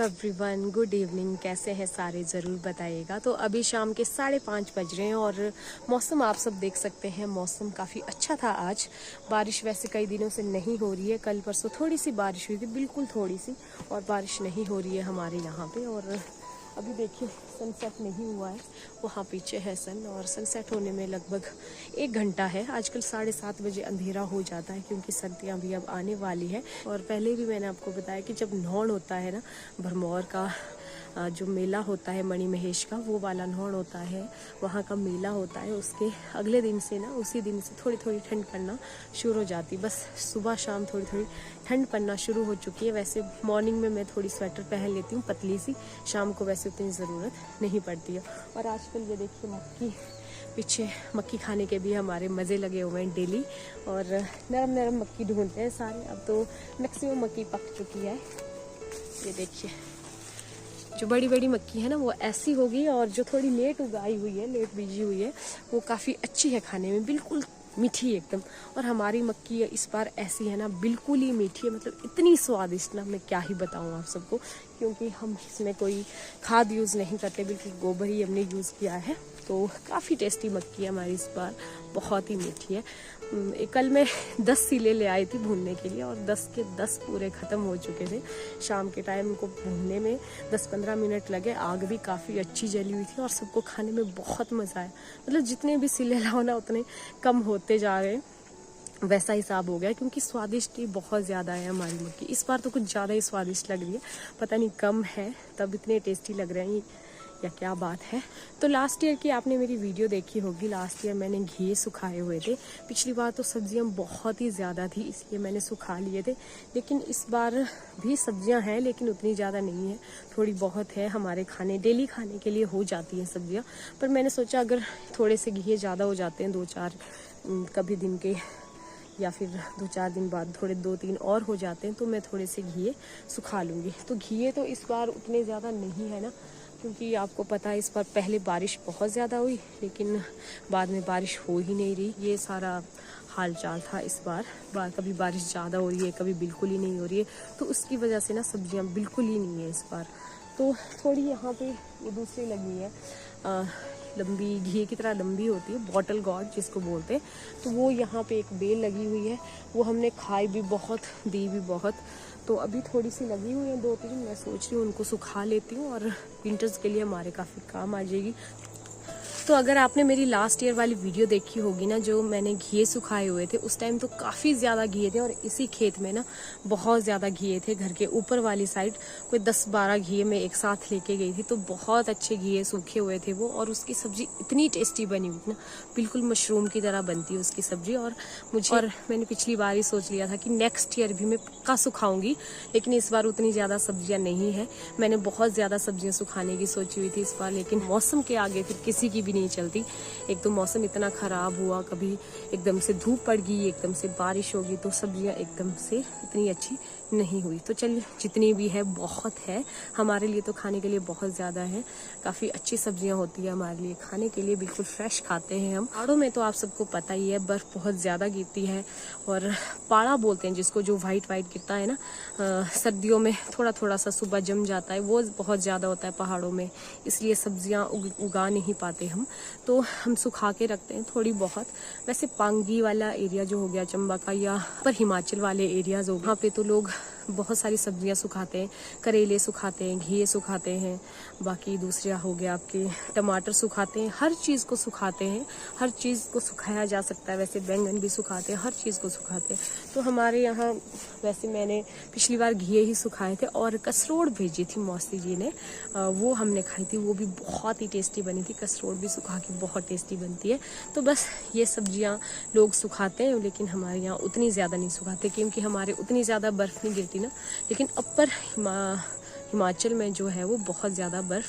Everyone, good evening. कैसे हैं सारे, ज़रूर बताइएगा। तो अभी शाम के 5:30 बज रहे हैं और मौसम आप सब देख सकते हैं। मौसम काफ़ी अच्छा था आज। बारिश वैसे कई दिनों से नहीं हो रही है। कल परसों थोड़ी सी बारिश हुई थी, बिल्कुल थोड़ी सी, और बारिश नहीं हो रही है हमारे यहाँ पे। और अभी देखिए सनसेट नहीं हुआ है, वहाँ पीछे है सन, और सनसेट होने में लगभग 1 घंटा है। आजकल 7:30 बजे अंधेरा हो जाता है क्योंकि सर्दियाँ भी अब आने वाली है। और पहले भी मैंने आपको बताया कि जब न्हौण होता है ना, भरमौर का जो मेला होता है मणिमहेश का, वो वाला न्हौण होता है, वहाँ का मेला होता है। उसके अगले दिन से ना, उसी दिन से थोड़ी थोड़ी ठंड पड़ना शुरू हो जाती है। बस सुबह शाम थोड़ी थोड़ी ठंड पड़ना शुरू हो चुकी है। वैसे मॉर्निंग में मैं थोड़ी स्वेटर पहन लेती हूँ पतली सी, शाम को वैसे उतनी ज़रूरत नहीं पड़ती है। और आजकल ये देखिए मक्की, पीछे मक्की खाने के भी हमारे मज़े लगे हुए हैं डेली। और नरम नरम मक्की ढूंढते हैं सारे। अब तो मैक्सिमम मक्की पक चुकी है। ये देखिए जो बड़ी बड़ी मक्की है ना, वो ऐसी होगी, और जो थोड़ी लेट उगाई हुई है, लेट बीजी हुई है, वो काफ़ी अच्छी है खाने में, बिल्कुल मीठी एकदम। और हमारी मक्की इस बार ऐसी है ना, बिल्कुल ही मीठी है, मतलब इतनी स्वादिष्ट ना, मैं क्या ही बताऊँ आप सबको। क्योंकि हम इसमें कोई खाद यूज़ नहीं करते, बिल्कुल गोबर ही हमने यूज़ किया है। तो काफ़ी टेस्टी मक्की है हमारी इस बार, बहुत ही मीठी है। कल मैं 10 सिले ले आई थी भूनने के लिए, और 10 के 10 पूरे ख़त्म हो चुके थे। शाम के टाइम उनको भूनने में 10-15 मिनट लगे। आग भी काफ़ी अच्छी जली हुई थी और सबको खाने में बहुत मज़ा आया। मतलब जितने भी सिले लाओ ना, उतने कम होते जा रहे हैं, वैसा हिसाब हो गया। क्योंकि स्वादिष्ट ही बहुत ज़्यादा है हमारी मक्की। इस बार तो कुछ ज़्यादा ही स्वादिष्ट लग रही है, पता नहीं कम है तब इतने टेस्टी लग रहे हैं या क्या बात है। तो लास्ट ईयर की आपने मेरी वीडियो देखी होगी। लास्ट ईयर मैंने घी सुखाए हुए थे। पिछली बार तो सब्जियां बहुत ही ज़्यादा थी, इसलिए मैंने सुखा लिए थे। लेकिन इस बार भी सब्जियां हैं, लेकिन उतनी ज़्यादा नहीं है, थोड़ी बहुत है। हमारे खाने, डेली खाने के लिए हो जाती हैं सब्जियां। पर मैंने सोचा अगर थोड़े से घी ज़्यादा हो जाते हैं, 2-4 कभी दिन के, या फिर 2-4 दिन बाद थोड़े 2-3 और हो जाते हैं, तो मैं थोड़े से घी सुखा लूँगी। तो घी तो इस बार उतने ज़्यादा नहीं है ना, क्योंकि आपको पता है इस बार पहले बारिश बहुत ज़्यादा हुई, लेकिन बाद में बारिश हो ही नहीं रही। ये सारा हाल चाल था इस बार। कभी बारिश ज़्यादा हो रही है, कभी बिल्कुल ही नहीं हो रही है। तो उसकी वजह से ना सब्जियां बिल्कुल ही नहीं है इस बार। तो थोड़ी यहाँ पे ये दूसरी लगी है, लंबी, घी की तरह लंबी होती है, बॉटल गॉर्ड जिसको बोलते हैं। तो वो यहाँ पे एक बेल लगी हुई है, वो हमने खाई भी बहुत, दी भी बहुत। तो अभी थोड़ी सी लगी हुई है 2-3, मैं सोच रही हूँ उनको सुखा लेती हूँ, और विंटर्स के लिए हमारे काफ़ी काम आ जाएगी। तो अगर आपने मेरी लास्ट ईयर वाली वीडियो देखी होगी ना, जो मैंने घी सुखाए हुए थे, उस टाइम तो काफ़ी ज़्यादा घी थे। और इसी खेत में ना बहुत ज़्यादा घी थे। घर के ऊपर वाली साइड कोई 10-12 घी मैं एक साथ लेके गई थी। तो बहुत अच्छे घी सूखे हुए थे वो, और उसकी सब्ज़ी इतनी टेस्टी बनी हुई ना, बिल्कुल मशरूम की तरह बनती है उसकी सब्ज़ी। और मैंने पिछली बार ही सोच लिया था कि नेक्स्ट ईयर भी मैं पक्का सुखाऊंगी, लेकिन इस बार उतनी ज़्यादा सब्जियाँ नहीं है। मैंने बहुत ज़्यादा सब्जियाँ सुखाने की सोची हुई थी इस बार, लेकिन मौसम के आगे फिर किसी की भी नहीं चलती। एक तो मौसम इतना ख़राब हुआ, कभी एकदम से धूप पड़ गई, एकदम से बारिश होगी, तो सब्जियाँ एकदम से इतनी अच्छी नहीं हुई। तो चलिए, जितनी भी है बहुत है हमारे लिए, तो खाने के लिए बहुत ज़्यादा है। काफ़ी अच्छी सब्जियां होती है हमारे लिए खाने के लिए, बिल्कुल फ्रेश खाते हैं हम। पहाड़ों में तो आप सबको पता ही है, बर्फ़ बहुत ज़्यादा गिरती है, और पाड़ा बोलते हैं जिसको, जो वाइट वाइट गिरता है ना, सर्दियों में थोड़ा थोड़ा सा सुबह जम जाता है, वो बहुत ज़्यादा होता है पहाड़ों में। इसलिए सब्जियाँ उगा नहीं पाते हम, तो हम सुखा के रखते हैं थोड़ी बहुत। वैसे पांगी वाला एरिया जो हो गया चंबा का, या पर हिमाचल वाले एरियाज हो, वहाँ पे तो लोग बहुत सारी सब्जियां सुखाते हैं। करेले सुखाते हैं, घी सुखाते हैं, बाकी दूसरा हो गया आपके टमाटर सुखाते हैं, हर चीज़ को सुखाते हैं। हर चीज़ को सुखाया जा सकता है। वैसे बैंगन भी सुखाते हैं, हर चीज़ को सुखाते हैं। तो हमारे यहाँ वैसे मैंने पिछली बार घी ही सुखाए थे, और कसरोड़ भेजी थी मौसी जी ने, वो हमने खाई थी, वो भी बहुत ही टेस्टी बनी थी। कसरोड़ भी सुखा के बहुत टेस्टी बनती है। तो बस ये सब्जियाँ लोग सुखाते हैं, लेकिन हमारे यहाँ उतनी ज़्यादा नहीं सुखाते, क्योंकि हमारे उतनी ज़्यादा बर्फ़ नहीं गिरती ना। लेकिन अपर हिमाचल में जो है वो बहुत ज़्यादा बर्फ़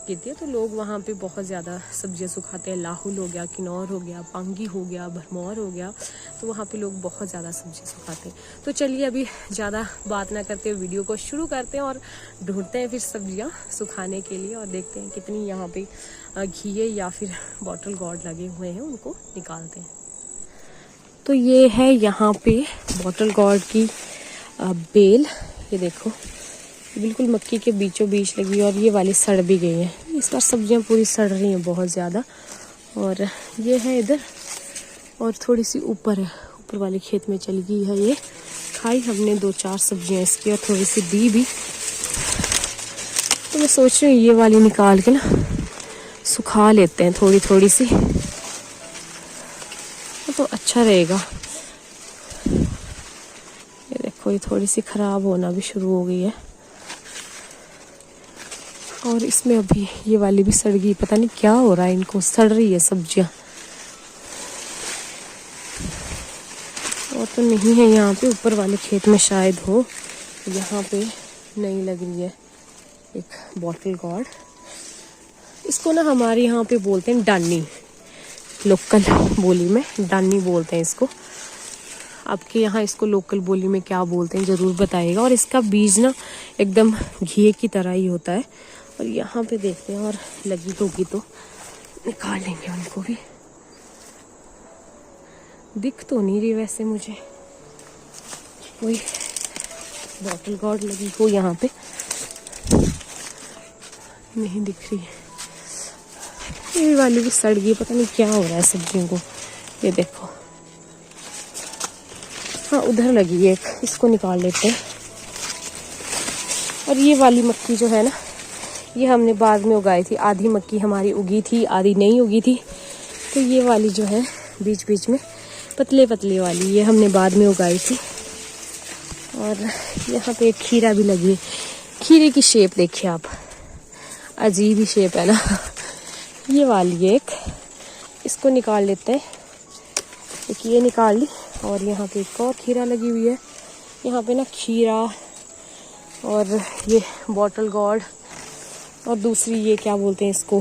गिरती है, तो लोग वहाँ पे बहुत ज़्यादा सब्जियाँ सुखाते हैं। लाहुल हो गया, किन्नौर हो गया, पांगी हो गया, भरमौर हो गया, तो वहाँ पे लोग बहुत ज़्यादा सब्जी सुखाते हैं। तो चलिए, अभी ज़्यादा बात ना करते हुए वीडियो को शुरू करते हैं, और ढूंढते हैं फिर सब्जियाँ सुखाने के लिए, और देखते हैं कितनी यहाँ पे घी या फिर बॉटल गॉर्ड लगे हुए हैं, उनको निकालते हैं। तो ये है यहाँ पे बॉटल गॉर्ड की बेल, ये देखो, बिल्कुल मक्की के बीचों बीच लगी और ये वाली सड़ भी गई है। इस बार सब्जियां पूरी सड़ रही हैं बहुत ज़्यादा। और ये है इधर, और थोड़ी सी ऊपर है, ऊपर वाले खेत में चली गई है ये। खाई हमने 2-4 सब्जियां इसकी और थोड़ी सी दी भी। तो मैं सोच रही हूँ ये वाली निकाल के ना सुखा लेते हैं थोड़ी थोड़ी सी, तो अच्छा रहेगा। ये देखो ये थोड़ी सी खराब होना भी शुरू हो गई है। और इसमें अभी ये वाली भी सड़ गई, पता नहीं क्या हो रहा है इनको, सड़ रही है सब्जियां। और तो नहीं है यहाँ पे, ऊपर वाले खेत में शायद हो। यहाँ पे नहीं लग रही है एक बॉटल गॉर्ड। इसको ना हमारे यहाँ पे बोलते हैं डानी, लोकल बोली में डानी बोलते हैं इसको। आपके यहाँ इसको लोकल बोली में क्या बोलते हैं ज़रूर बताइएगा। और इसका बीज ना एकदम घी की तरह ही होता है। और यहाँ पे देखते हैं, और लगी होगी तो निकाल लेंगे उनको भी। दिख तो नहीं रही वैसे मुझे कोई बॉटल गॉर्ड लगी हो यहाँ पे, नहीं दिख रही है। ये वाली भी सड़ गई, पता नहीं क्या हो रहा है सब्जियों को। ये देखो, हाँ उधर लगी है एक, इसको निकाल लेते हैं। और ये वाली मक्की जो है ना, ये हमने बाद में उगाई थी। आधी मक्की हमारी उगी थी, आधी नहीं उगी थी। तो ये वाली जो है बीच बीच में पतले पतले वाली, ये हमने बाद में उगाई थी। और यहाँ पे एक खीरा भी लगी है। खीरे की शेप देखिए आप, अजीब ही शेप है ना। ये वाली एक, इसको निकाल लेते हैं। एक ये निकाल ली, और यहाँ पे एक और खीरा लगी हुई है। यहाँ पे ना खीरा और ये बॉटल गॉर्ड और दूसरी ये क्या बोलते हैं इसको,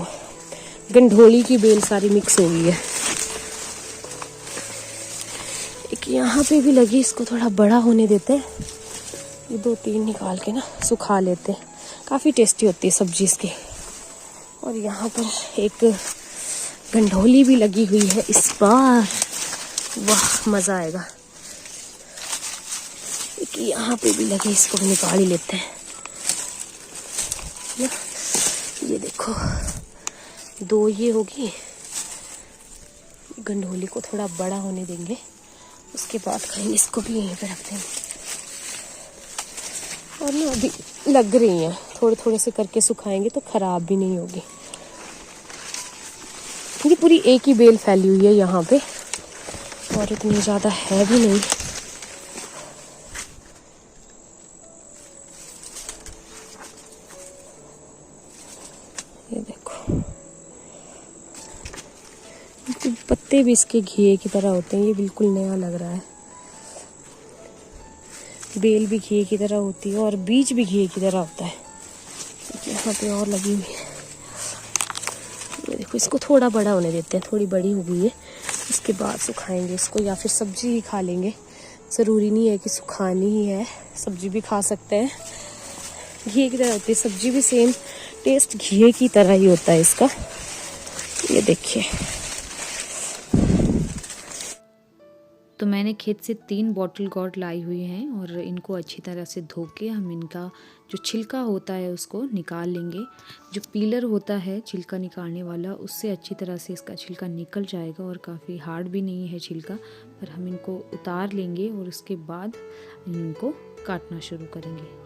गंढोली की बेल सारी मिक्स हो गई है। एक यहाँ पे भी लगी, इसको थोड़ा बड़ा होने देते हैं। ये 2-3 निकाल के ना सुखा लेते हैं, काफ़ी टेस्टी होती है सब्जी इसकी। और यहाँ पर एक गंढोली भी लगी हुई है इस बार, वाह मज़ा आएगा। एक यहाँ पे भी लगी, इसको भी निकाल ही लेते हैं। ये देखो 2 ये होगी। गंढोली को थोड़ा बड़ा होने देंगे, उसके बाद कहीं इसको भी यहीं पे रख देंगे। और ना अभी लग रही हैं, थोड़े थोड़े से करके सुखाएंगे तो ख़राब भी नहीं होगी। ये पूरी एक ही बेल फैली हुई है यहाँ पे, और इतनी ज़्यादा है भी नहीं। ये देखो पत्ते भी इसके घिए की तरह होते हैं, ये बिल्कुल नया लग रहा है। बेल भी घिए की तरह होती है और बीज भी घिए की तरह होता है। यहाँ पे और लगी हुई है। ये देखो, इसको थोड़ा बड़ा होने देते हैं, थोड़ी बड़ी हो गई है, इसके बाद सुखाएंगे इसको, या फिर सब्जी ही खा लेंगे। ज़रूरी नहीं है कि सुखानी ही है, सब्जी भी खा सकते हैं। घी की तरह होती है सब्जी भी, सेम टेस्ट घी की तरह ही होता है इसका। ये देखिए, तो मैंने खेत से 3 बॉटल गॉर्ड लाई हुई हैं और इनको अच्छी तरह से धो के हम इनका जो छिलका होता है उसको निकाल लेंगे। जो पीलर होता है छिलका निकालने वाला, उससे अच्छी तरह से इसका छिलका निकल जाएगा और काफ़ी हार्ड भी नहीं है छिलका। पर हम इनको उतार लेंगे और उसके बाद इनको काटना शुरू करेंगे।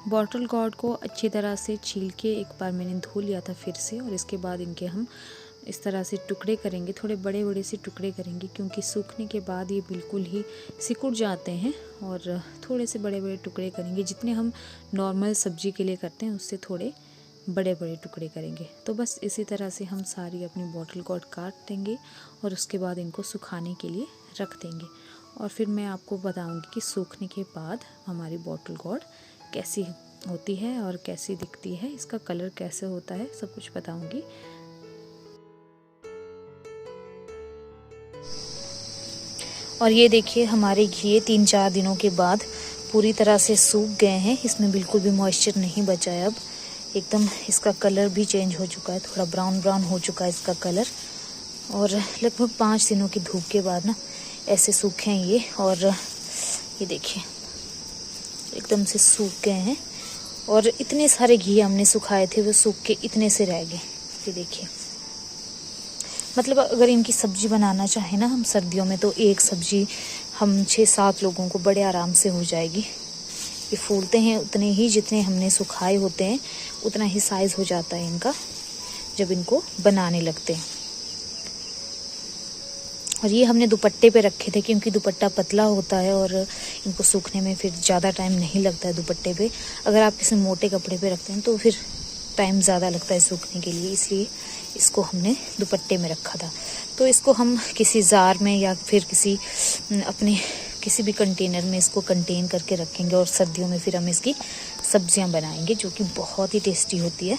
बॉटल गॉर्ड को अच्छी तरह से छील के एक बार मैंने धो लिया था फिर से, और इसके बाद इनके हम इस तरह से टुकड़े करेंगे, थोड़े बड़े बड़े से टुकड़े करेंगे, क्योंकि सूखने के बाद ये बिल्कुल ही सिकुड़ जाते हैं। और थोड़े से बड़े बड़े टुकड़े करेंगे, जितने हम नॉर्मल सब्जी के लिए करते हैं उससे थोड़े बड़े बड़े टुकड़े करेंगे। तो बस इसी तरह से हम सारी अपनी बॉटल गोर्ड काट देंगे और उसके बाद इनको सुखाने के लिए रख देंगे। और फिर मैं आपको बताऊंगी कि सूखने के बाद हमारी बॉटल गोर्ड कैसी होती है और कैसी दिखती है, इसका कलर कैसे होता है, सब कुछ बताऊंगी। और ये देखिए हमारे घी 3-4 दिनों के बाद पूरी तरह से सूख गए हैं, इसमें बिल्कुल भी मॉइस्चर नहीं बचा है। अब एकदम इसका कलर भी चेंज हो चुका है, थोड़ा ब्राउन ब्राउन हो चुका है इसका कलर। और लगभग 5 दिनों की धूप के बाद ना ऐसे सूखे हैं ये। और ये देखिए एकदम से सूख गए हैं। और इतने सारे घी हमने सुखाए थे वो सूख के इतने से रह गए। ये देखिए, मतलब अगर इनकी सब्जी बनाना चाहे ना हम सर्दियों में, तो एक सब्जी हम 6-7 लोगों को बड़े आराम से हो जाएगी। ये फूलते हैं उतने ही जितने हमने सुखाए होते हैं, उतना ही साइज़ हो जाता है इनका जब इनको बनाने लगते हैं। और ये हमने दुपट्टे पे रखे थे, क्योंकि दुपट्टा पतला होता है और इनको सूखने में फिर ज़्यादा टाइम नहीं लगता है दुपट्टे पे। अगर आप किसी मोटे कपड़े पे रखते हैं तो फिर टाइम ज़्यादा लगता है सूखने के लिए, इसलिए इसको हमने दुपट्टे में रखा था। तो इसको हम किसी जार में या फिर किसी भी कंटेनर में इसको कंटेन करके रखेंगे और सर्दियों में फिर हम इसकी सब्जियां बनाएंगे, जो कि बहुत ही टेस्टी होती है।